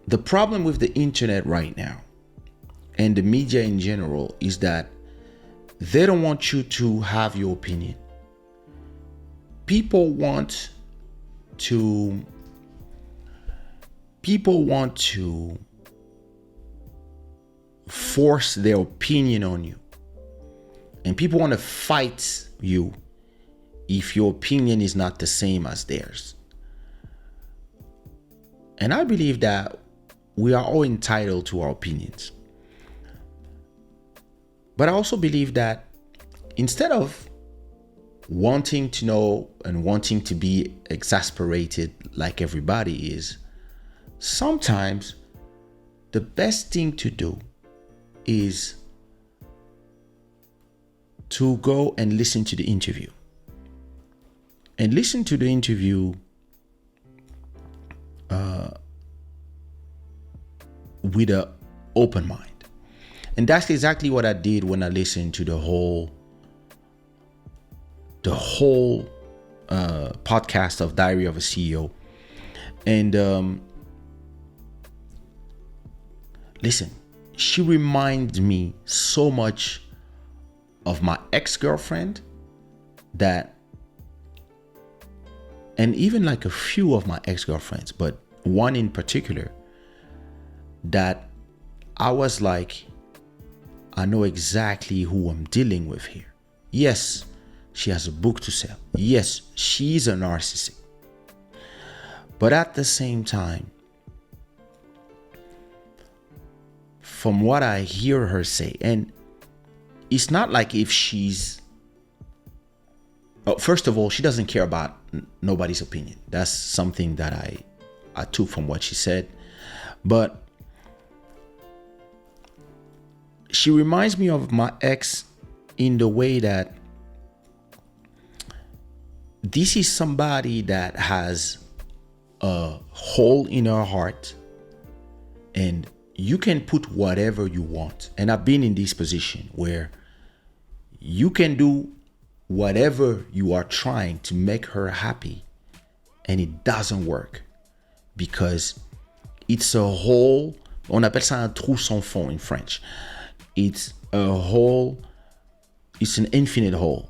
The problem with the internet right now and the media in general is that they don't want you to have your opinion. People want to force their opinion on you. And people want to fight you if your opinion is not the same as theirs. And I believe that we are all entitled to our opinions. But I also believe that instead of wanting to know and wanting to be exasperated like everybody is, sometimes the best thing to do is to go and listen to the interview. And listen to the interview with an open mind. And that's exactly what I did when I listened to the whole podcast of Diary of a CEO. And listen, she reminds me so much of my ex-girlfriend and even like a few of my ex-girlfriends, but one in particular that I was like, I know exactly who I'm dealing with here. Yes, she has a book to sell. Yes, she's a narcissist. But at the same time, from what I hear her say, and it's not like if she's, first of all, she doesn't care about nobody's opinion. That's something that I took from what she said. But she reminds me of my ex in the way that this is somebody that has a hole in her heart, and you can put whatever you want. And I've been in this position where you can do whatever you are trying to make her happy, and it doesn't work because it's a hole. On appelle ça un trou sans fond in French. It's a hole. It's an infinite hole.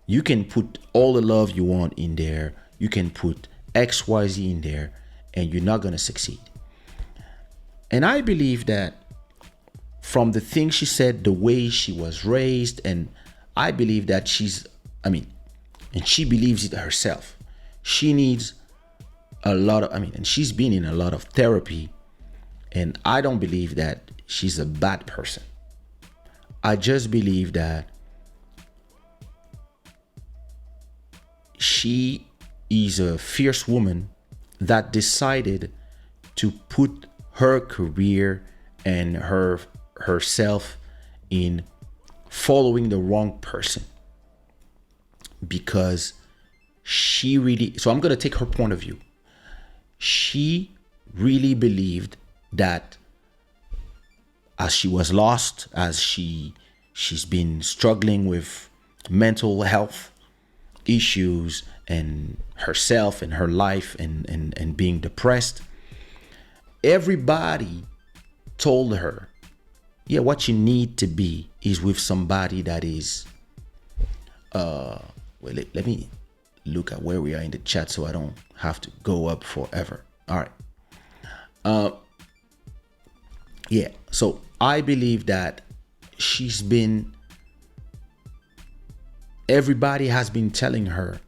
You can put all the love you want in there. You can put XYZ in there, and you're not going to succeed. And I believe that from the things she said, the way she was raised, and I believe that and she believes it herself. She needs a lot of, and she's been in a lot of therapy, and I don't believe that she's a bad person. I just believe that she is a fierce woman that decided to put her career and herself in following the wrong person, because she really, so I'm going to take her point of view. She really believed that as she was lost, as she's been struggling with mental health issues and herself and her life and being depressed, everybody told her, yeah, what you need to be is with somebody that is let me look at where we are in the chat so I don't have to go up forever. All right. Yeah, so I believe that everybody has been telling her,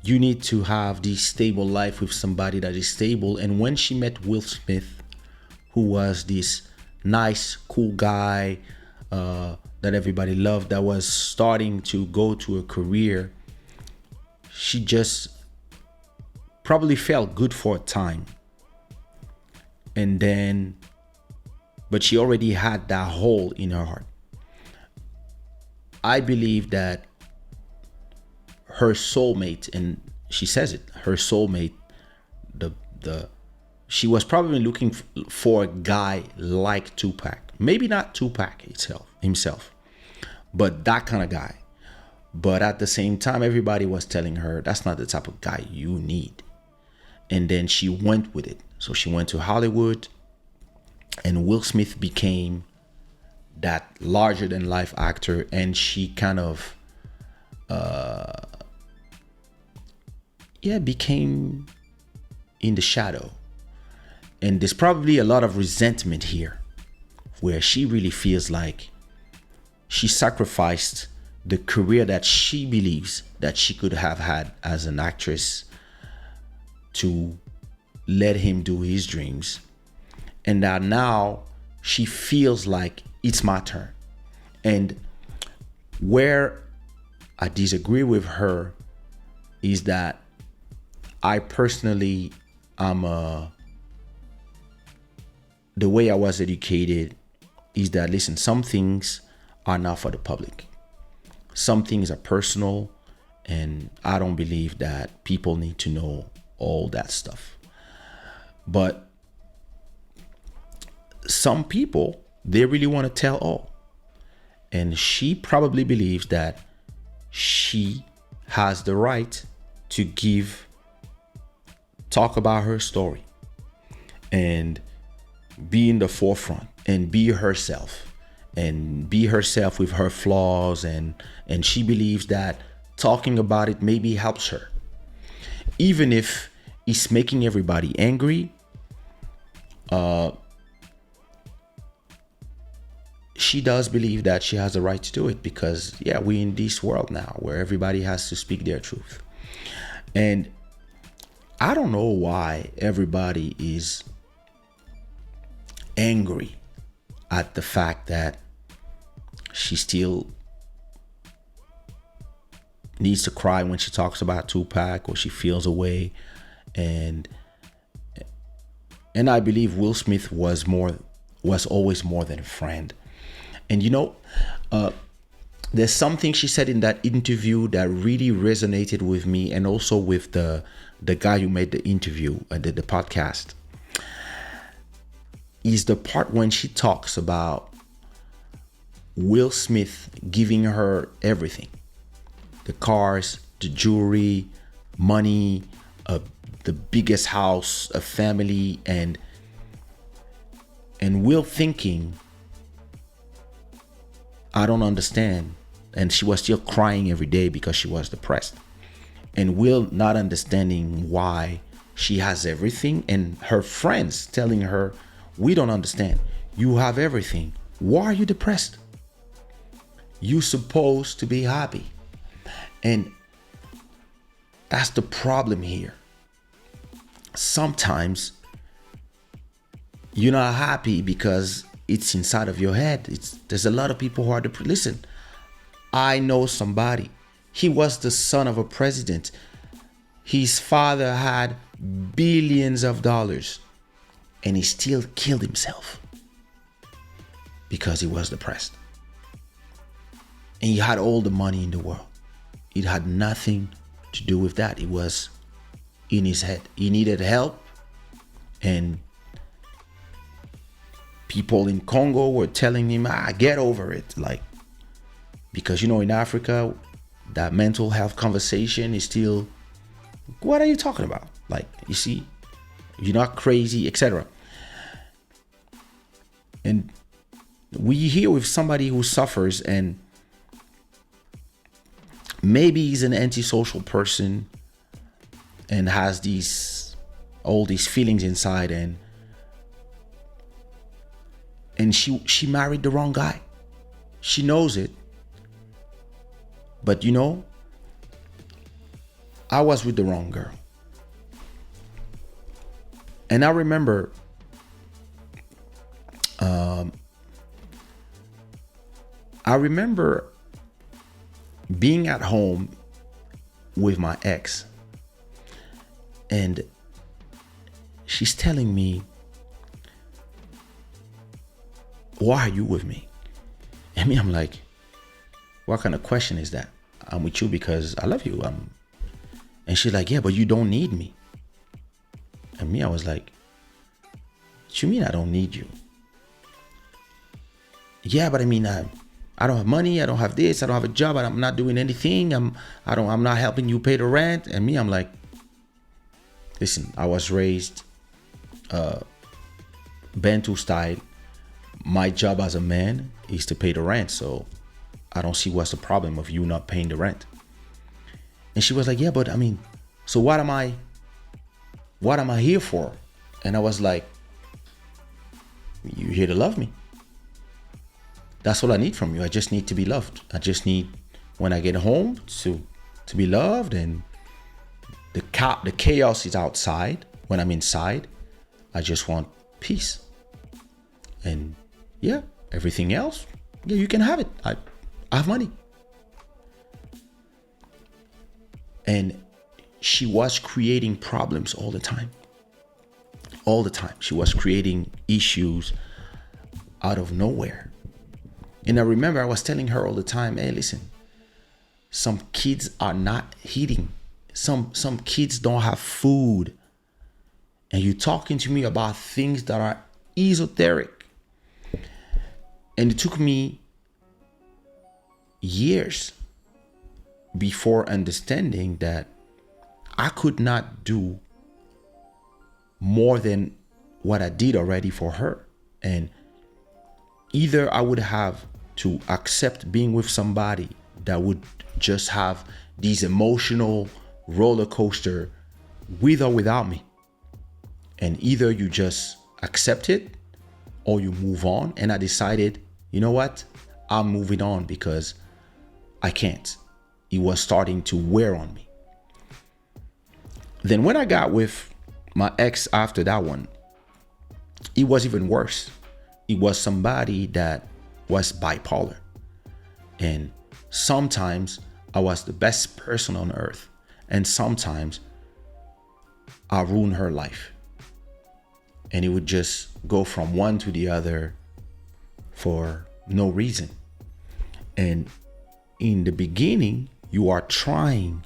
you need to have this stable life with somebody that is stable. And when she met Will Smith, who was this nice, cool guy that everybody loved, that was starting to go to a career, she just probably felt good for a time. And then, but she already had that hole in her heart. I believe that her soulmate, and she says it, her soulmate, she was probably looking for a guy like Tupac. Maybe not Tupac himself, but that kind of guy. But at the same time, everybody was telling her that's not the type of guy you need. And then she went with it. So she went to Hollywood, and Will Smith became that larger than life actor, and she kind of became in the shadow. And there's probably a lot of resentment here, where she really feels like she sacrificed the career that she believes that she could have had as an actress to let him do his dreams. And that now she feels like it's my turn. And where I disagree with her is that I personally the way I was educated is that, listen, some things are not for the public. Some things are personal, and I don't believe that people need to know all that stuff. But some people, they really want to tell all. And she probably believes that she has the right to talk about her story and be in the forefront and be herself with her flaws, and she believes that talking about it maybe helps her, even if it's making everybody angry. She does believe that she has the right to do it, because we're in this world now where everybody has to speak their truth. And I don't know why everybody is angry at the fact that she still needs to cry when she talks about Tupac, or she feels away. And I believe Will Smith was always more than a friend. And there's something she said in that interview that really resonated with me, and also with the guy who made the interview, the podcast, is the part when she talks about Will Smith giving her everything: the cars, the jewelry, money, the biggest house, a family, and Will thinking, I don't understand. And she was still crying every day because she was depressed. And Will not understanding why she has everything, and her friends telling her, we don't understand. You have everything. Why are you depressed? You're supposed to be happy. And that's the problem here. Sometimes you're not happy because it's inside of your head. There's a lot of people who are depressed. Listen, I know somebody. He was the son of a president. His father had billions of dollars, and he still killed himself because he was depressed. And he had all the money in the world. It had nothing to do with that. It was in his head. He needed help, and people in Congo were telling him, get over it. Like, because in Africa, that mental health conversation is still, what are you talking about? Like, you see, you're not crazy, etc. And we hear with somebody who suffers, and maybe he's an antisocial person and has all these feelings inside, and she married the wrong guy. She knows it. But I was with the wrong girl. And I remember being at home with my ex, and she's telling me, why are you with me? And me, I'm like, what kind of question is that? I'm with you because I love you. And she's like, yeah, but you don't need me. And me, I was like, what you mean I don't need you? Yeah, but I mean, I don't have money. I don't have this. I don't have a job. I'm not doing anything. I'm not helping you pay the rent. And me, I'm like, listen, I was raised Bantu style, my job as a man is to pay the rent. So I don't see what's the problem of you not paying the rent. And she was like, yeah, but I mean, so what am I here for? And I was like, you're here to love me. That's all I need from you. I just need to be loved. I just need, when I get home, to be loved. And the chaos is outside. When I'm inside, I just want peace. And yeah, everything else, yeah, you can have it. I have money. And she was creating problems all the time. All the time. She was creating issues out of nowhere. And I remember I was telling her all the time, hey, listen, some kids are not eating. Some kids don't have food. And you're talking to me about things that are esoteric. And it took me years before understanding that I could not do more than what I did already for her. And either I would have to accept being with somebody that would just have these emotional roller coaster with or without me. And either you just accept it or you move on. And I decided, you know what? I'm moving on because I can't. It was starting to wear on me. Then when I got with my ex after that one, it was even worse. It was somebody that was bipolar. And sometimes I was the best person on earth. And sometimes I ruined her life. And it would just go from one to the other for no reason. And in the beginning, you are trying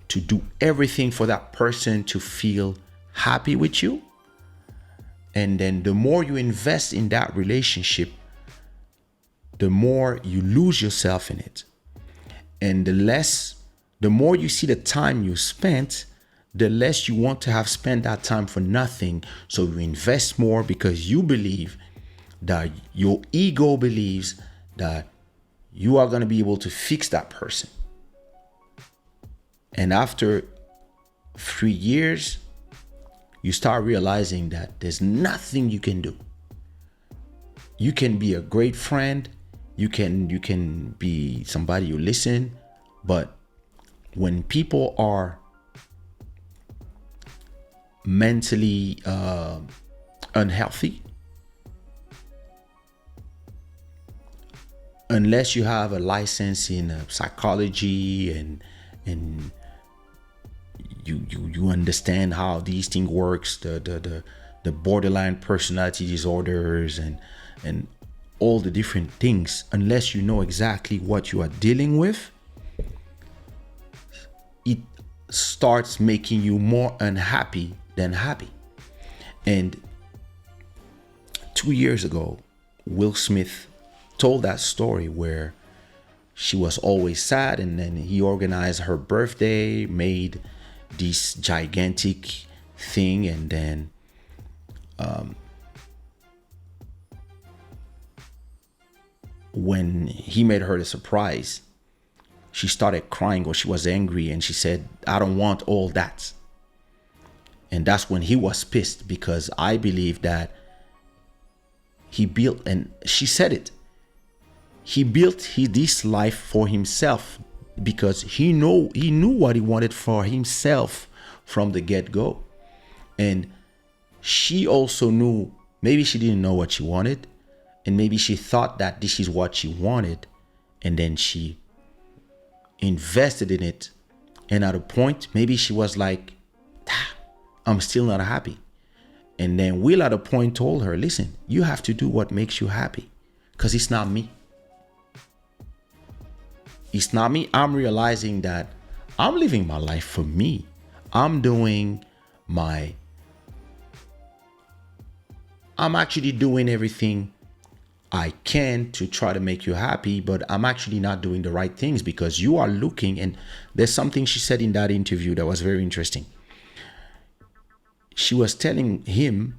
to do everything for that person to feel happy with you. And then the more you invest in that relationship, the more you lose yourself in it. And the more you see the time you spent, the less you want to have spent that time for nothing. So you invest more because you believe that your ego believes that you are going to be able to fix that person. And after 3 years, you start realizing that there's nothing you can do. You can be a great friend. You can be somebody you listen. But when people are mentally unhealthy, unless you have a license in psychology and you understand how these things works, the borderline personality disorders and all the different things, unless you know exactly what you are dealing with, it starts making you more unhappy than happy. And 2 years ago, Will Smith told that story where she was always sad, and then he organized her birthday, made this gigantic thing, and then when he made her the surprise, she started crying or she was angry, and she said, I don't want all that. And that's when he was pissed, because I believe that he built, and she said it, he built this life for himself because he knew what he wanted for himself from the get-go. And she also knew, maybe she didn't know what she wanted, and maybe she thought that this is what she wanted, and then she invested in it. And at a point, maybe she was like, I'm still not happy. And then Will at a point told her, listen, you have to do what makes you happy, because it's not me. It's not me. I'm realizing that I'm living my life for me. I'm actually doing everything I can to try to make you happy, but I'm actually not doing the right things because you are looking. And there's something she said in that interview that was very interesting. She was telling him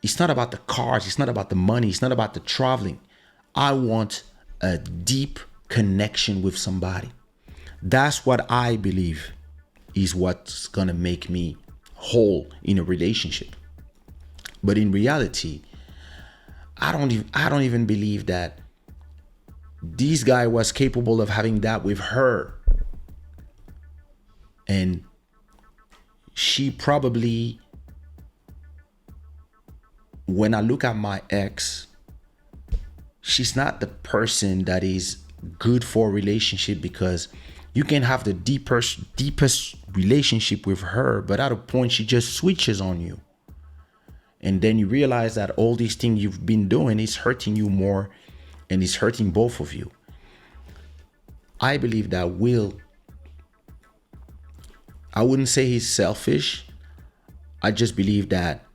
it's not about the cars, it's not about the money, it's not about the traveling. I want a deep connection with somebody. That's what I believe is what's gonna make me whole in a relationship. But in reality, I don't even believe that this guy was capable of having that with her. And she probably, when I look at my ex, she's not the person that is good for a relationship, because you can have the deepest relationship with her, but at a point she just switches on you. And then you realize that all these things you've been doing is hurting you more, and it's hurting both of you. I believe that I wouldn't say he's selfish. I just believe that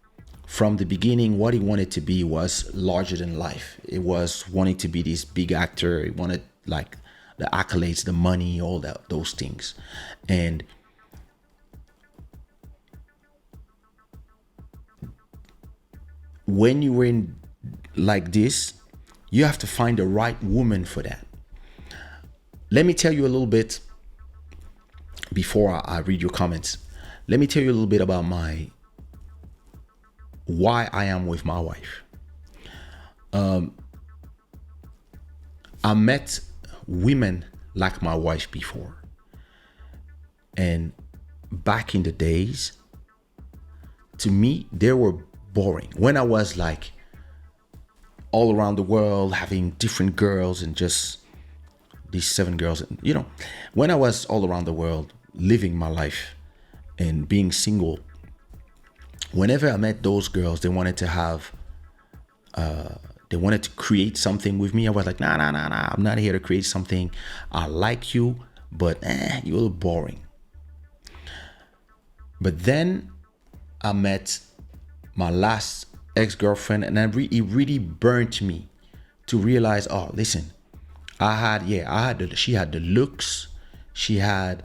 from the beginning, what he wanted to be was larger than life. It was wanting to be this big actor. He wanted like the accolades, the money, all that, those things. And when you were in like this, you have to find the right woman for that. Let me tell you a little bit before I read your comments. Let me tell you a little bit about why I am with my wife. I met women like my wife before. And back in the days, to me, they were boring. When I was like all around the world having different girls and just these 7 girls, you know, when I was all around the world living my life and being single, whenever I met those girls, they wanted to create something with me. I was like, nah, I'm not here to create something. I like you, but you're a little boring. But then I met my last ex-girlfriend, and it really burnt me to realize, oh, listen, she had the looks, she had,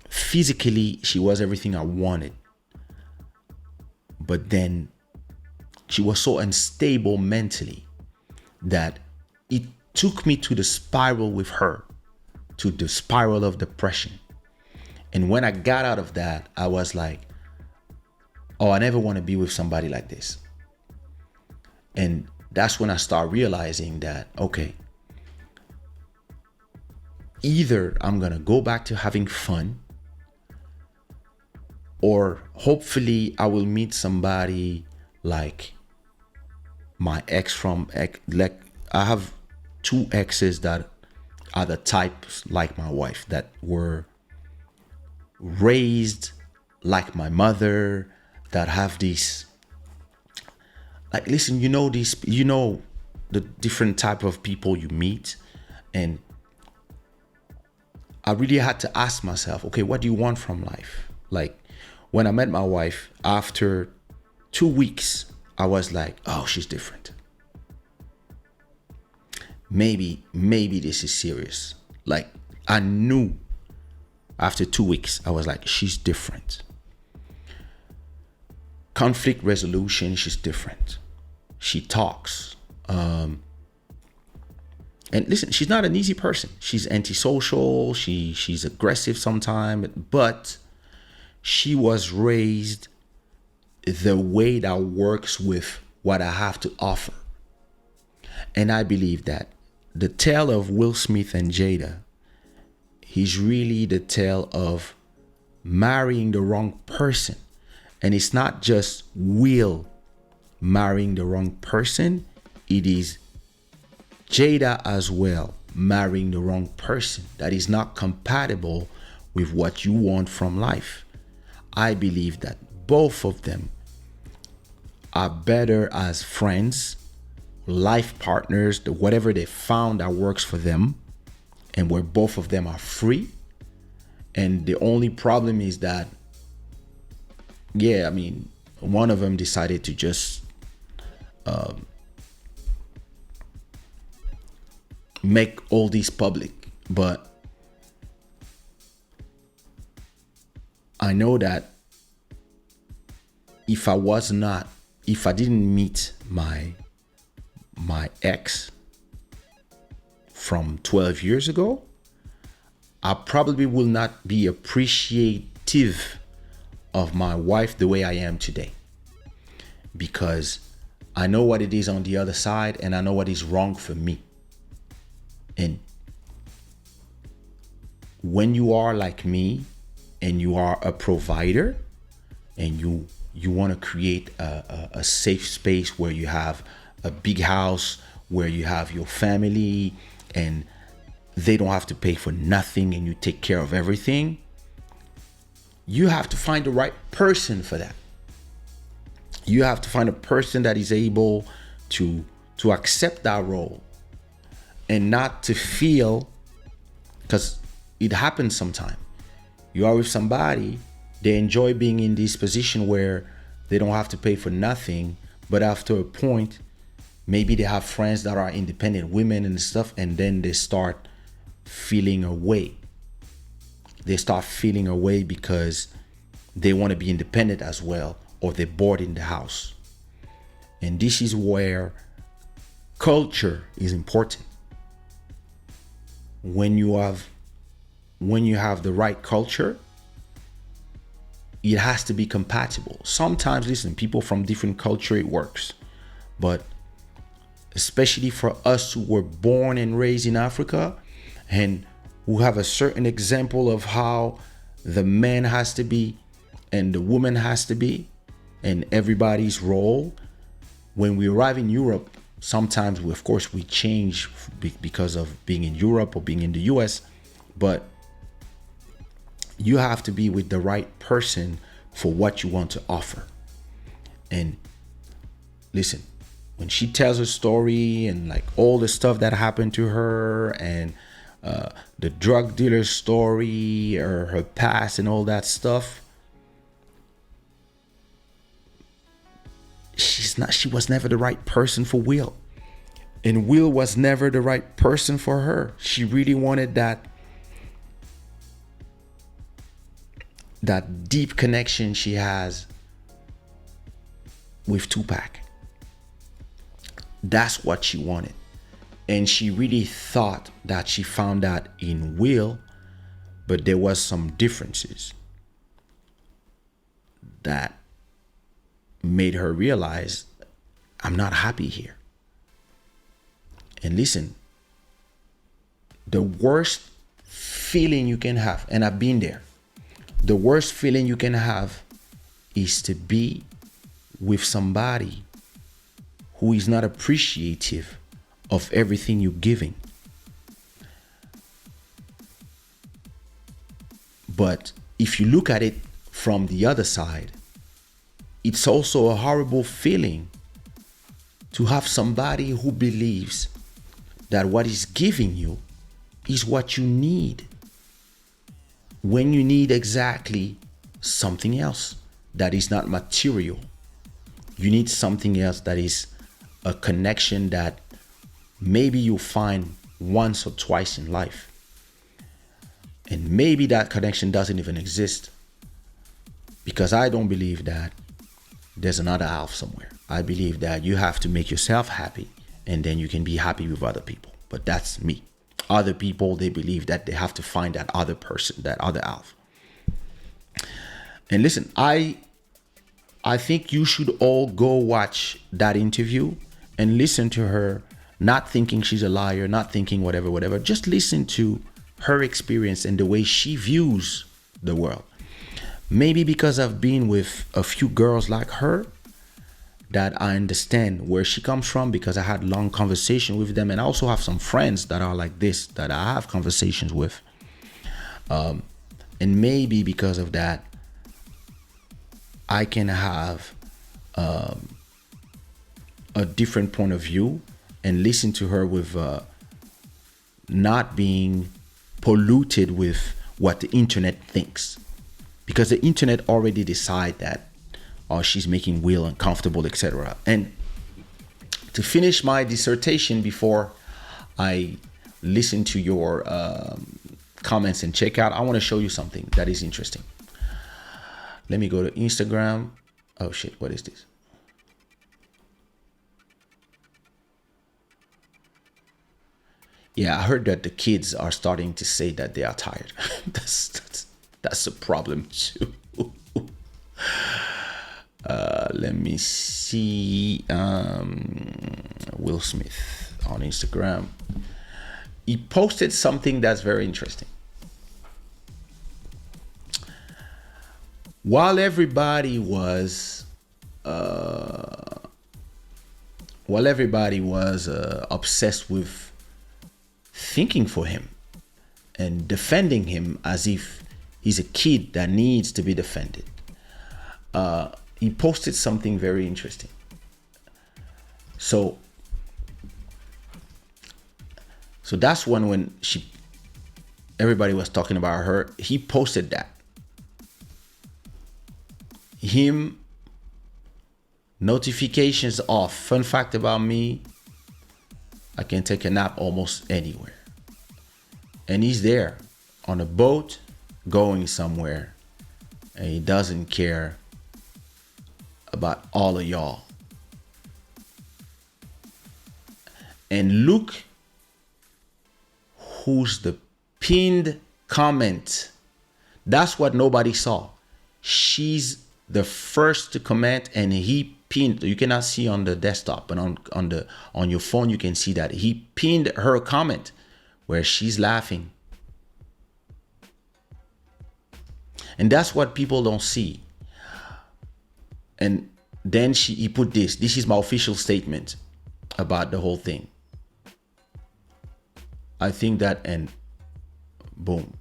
physically, she was everything I wanted. But then she was so unstable mentally that it took me to the spiral with her, to the spiral of depression. And when I got out of that, I was like, oh, I never want to be with somebody like this. And that's when I started realizing that, okay, either I'm going to go back to having fun, or hopefully I will meet somebody like my ex like I have 2 exes that are the types like my wife, that were raised like my mother, that have these, like, listen, you know the different type of people you meet. And I really had to ask myself, okay, what do you want from life? Like, when I met my wife, after 2 weeks, I was like, oh, she's different. Maybe this is serious. Like, I knew after 2 weeks, I was like, she's different. Conflict resolution, she's different. She talks. And listen, she's not an easy person. She's antisocial. She's aggressive sometimes, but she was raised the way that works with what I have to offer. And I believe that the tale of Will Smith and Jada, he's really the tale of marrying the wrong person. And it's not just Will marrying the wrong person, it is Jada as well marrying the wrong person that is not compatible with what you want from life. I believe that both of them are better as friends, life partners, whatever they found that works for them, and where both of them are free. And the only problem is that, one of them decided to just make all these public. But I know that if I was not, if I didn't meet my ex from 12 years ago, I probably will not be appreciative of my wife the way I am today, because I know what it is on the other side and I know what is wrong for me. And when you are like me and you are a provider and you want to create a safe space where you have a big house, where you have your family and they don't have to pay for nothing and you take care of everything, you have to find the right person for that. You have to find a person that is able to accept that role and not to feel, because it happens sometimes. You are with somebody, they enjoy being in this position where they don't have to pay for nothing, but after a point, maybe they have friends that are independent women and stuff, and then they start feeling away. They start feeling away because they want to be independent as well, or they're bored in the house. And this is where culture is important. When you have the right culture, it has to be compatible. Sometimes, listen, people from different culture, it works. But especially for us who were born and raised in Africa and who have a certain example of how the man has to be and the woman has to be and everybody's role, when we arrive in Europe, sometimes of course we change because of being in Europe or being in the US, but you have to be with the right person for what you want to offer. And listen, when she tells her story and like all the stuff that happened to her and the drug dealer story or her past and all that stuff, she was never the right person for Will. And Will was never the right person for her. She really wanted that deep connection she has with Tupac. That's what she wanted. And she really thought that she found that in Will, but there was some differences that made her realize, I'm not happy here. And listen, the worst feeling you can have, and I've been there, the worst feeling you can have is to be with somebody who is not appreciative of everything you're giving. But if you look at it from the other side, it's also a horrible feeling to have somebody who believes that what is giving you is what you need, when you need exactly something else that is not material. You need something else that is a connection that maybe you'll find once or twice in life. And maybe that connection doesn't even exist, because I don't believe that there's another half somewhere. I believe that you have to make yourself happy and then you can be happy with other people. But that's me. Other people, they believe that they have to find that other person, that other half. And listen, I think you should all go watch that interview and listen to her, not thinking she's a liar, not thinking whatever. Just listen to her experience and the way she views the world. Maybe because I've been with a few girls like her, that I understand where she comes from, because I had long conversation with them. And I also have some friends that are like this, that I have conversations with. And maybe because of that, I can have a different point of view and listen to her with not being polluted with what the internet thinks. Because the internet already decide that, oh, she's making Will uncomfortable, etc. And to finish my dissertation before I listen to your comments and check out, I want to show you something that is interesting. Let me go to Instagram. Oh shit, what is this? Yeah, I heard that the kids are starting to say that they are tired. That's a problem too. Let me see. Will Smith on Instagram. He posted something that's very interesting. While everybody was obsessed with thinking for him and defending him as if he's a kid that needs to be defended, he posted something very interesting. So that's when everybody was talking about her. He posted that. Him, notifications off. Fun fact about me, I can take a nap almost anywhere. And he's there on a boat going somewhere, and he doesn't care about all of y'all. And look who's the pinned comment. That's what nobody saw. She's the first to comment, and he pinned. You cannot see on the desktop, but on your phone you can see that he pinned her comment where she's laughing. And that's what people don't see. And then he put this. This is my official statement about the whole thing. I think that, and boom.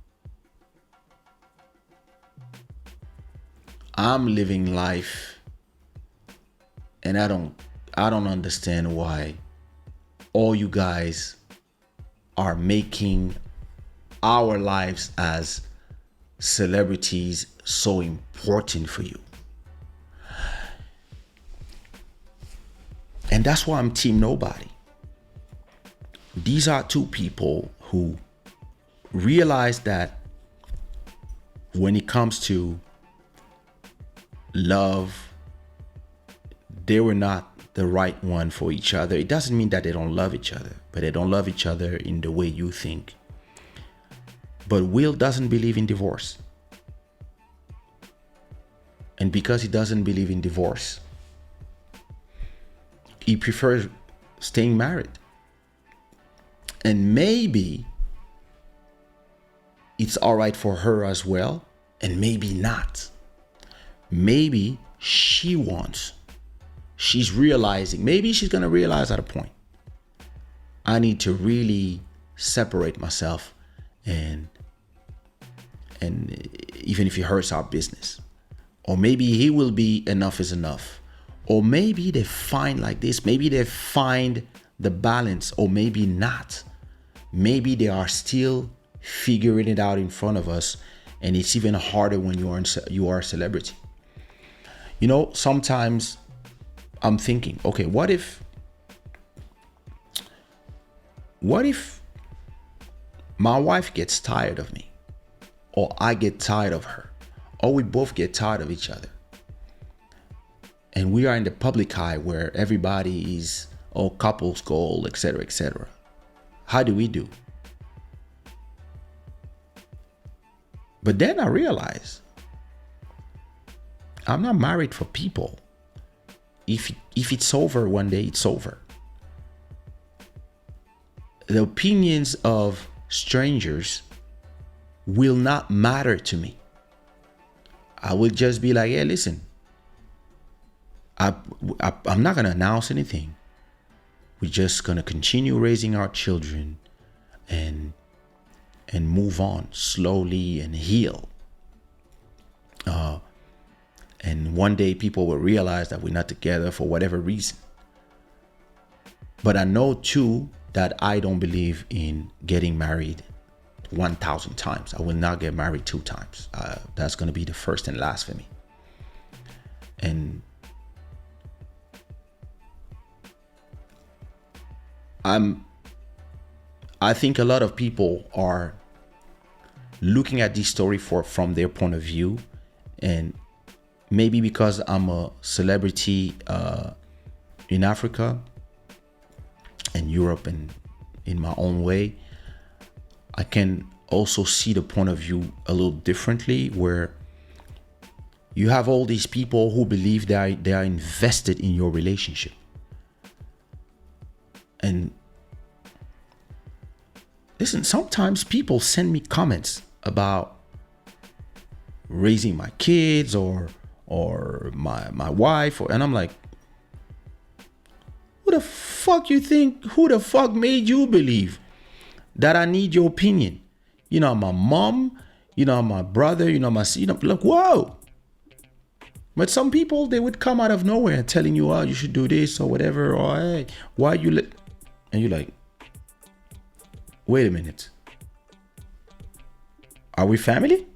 I'm living life, and I don't understand why all you guys are making our lives as celebrities so important for you. And that's why I'm Team Nobody. These are two people who realize that when it comes to love, they were not the right one for each other. It doesn't mean that they don't love each other, but they don't love each other in the way you think. But Will doesn't believe in divorce. And because he doesn't believe in divorce, he prefers staying married. And maybe it's all right for her as well, and maybe not. Maybe she's realizing, maybe she's going to realize at a point, I need to really separate myself, and even if it hurts our business. Or maybe he will be enough is enough. Or maybe they find like this, maybe they find the balance, or maybe not. Maybe they are still figuring it out in front of us, and it's even harder when you are a celebrity. You know, sometimes I'm thinking, okay, what if my wife gets tired of me, or I get tired of her, or we both get tired of each other, and we are in the public eye where everybody is, couples goal, etc., etc. How do we do? But then I realize I'm not married for people. If it's over one day, it's over. The opinions of strangers will not matter to me. I will just be like, hey, listen, I'm not going to announce anything. We're just going to continue raising our children and move on slowly and heal. And one day people will realize that we're not together for whatever reason. But I know too that I don't believe in getting married 1,000 times. I will not get married 2 times. That's going to be the first and last for me. And I think a lot of people are looking at this story from their point of view, and maybe because I'm a celebrity in Africa and Europe and in my own way, I can also see the point of view a little differently, where you have all these people who believe they are invested in your relationship. And listen, sometimes people send me comments about raising my kids or my wife, and I'm like, who the fuck made you believe that I need your opinion? You know, my mom, you know, my brother, you know, like, whoa. But some people, they would come out of nowhere telling you, oh, you should do this or whatever, or hey, why you and you're like, wait a minute. Are we family?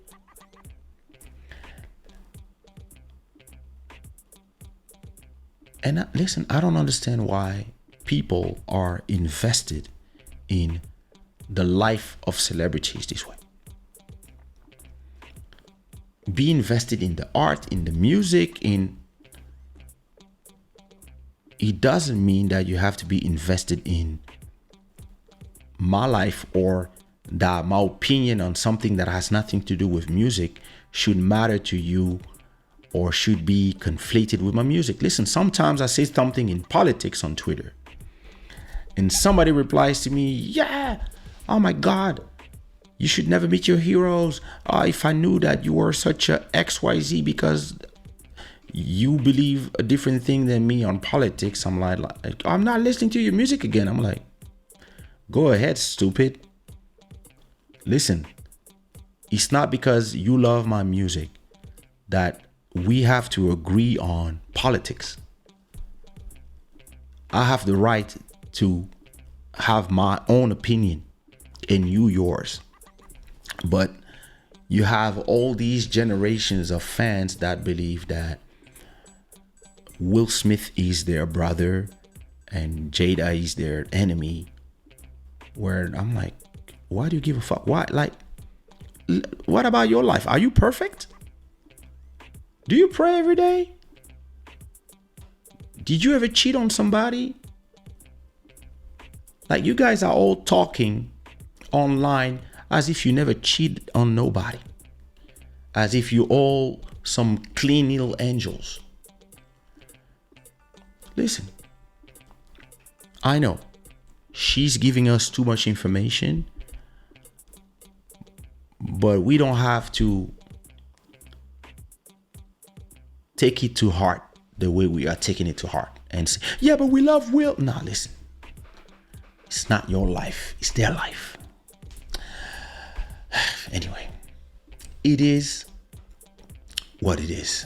And listen, I don't understand why people are invested in the life of celebrities this way. Be invested in the art, in the music, it doesn't mean that you have to be invested in my life, or that my opinion on something that has nothing to do with music should matter to you or should be conflated with my music. Listen, sometimes I say something in politics on Twitter and somebody replies to me, yeah, oh my God, you should never meet your heroes. If I knew that you were such a XYZ because you believe a different thing than me on politics, I'm like, I'm not listening to your music again. I'm like, go ahead, stupid. Listen, it's not because you love my music that we have to agree on politics. I have the right to have my own opinion and you yours. But you have all these generations of fans that believe that Will Smith is their brother and Jada is their enemy. Where I'm like, why do you give a fuck? Why? Like, what about your life? Are you perfect? Do you pray every day? Did you ever cheat on somebody? Like, you guys are all talking online as if you never cheated on nobody. As if you all some clean little angels. Listen, I know she's giving us too much information, but we don't have to take it to heart the way we are taking it to heart and say, yeah, but we love Will. Nah, listen, it's not your life, it's their life. Anyway, it is what it is.